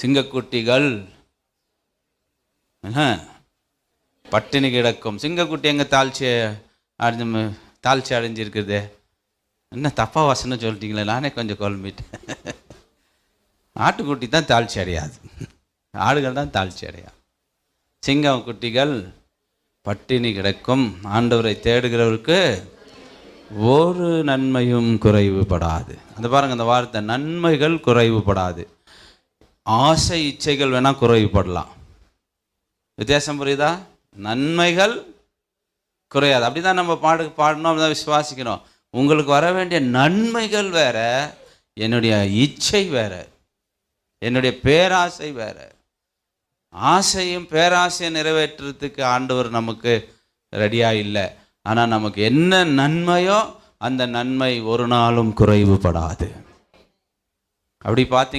சிங்கக்குட்டிகள் பட்டினி கிடக்கும். சிங்கக்குட்டி எங்கே தாழ்ச்சி அடைஞ்சிருக்குது? என்ன தப்பா வசனம் சொல்லிட்டீங்களே, நானே கொஞ்சம் குழம்பிட்டேன். ஆட்டுக்குட்டி தான் தாழ்ச்சி அடையாது, ஆடுகள் தான் தாழ்ச்சி அடையாது. சிங்கம் குட்டிகள் பட்டினி கிடக்கும். ஆண்டவரை தேடுகிறவருக்கு ஒரு நன்மையும் குறைவுபடாது. அந்த பாருங்க, அந்த வார்த்தை நன்மைகள் குறைவுபடாது. ஆசை இச்சைகள் வேணா குறைவுபடலாம். வித்தியாசம் புரியுதா? நன்மைகள் குறையாது. அப்படிதான் நம்ம பாடணும், அப்படிதான் விசுவாசிக்கணும். உங்களுக்கு வர வேண்டிய நன்மைகள் வேற, என்னுடைய இச்சை வேற, என்னுடைய பேராசை வேற. ஆசையும் பேராசையும் நிறைவேற்றுறதுக்கு ஆண்டவர் நமக்கு ரெடியா இல்லை. ஆனால் நமக்கு என்ன நன்மையோ அந்த நன்மை ஒரு நாளும் குறைவுபடாது. அப்படி பார்த்தீங்க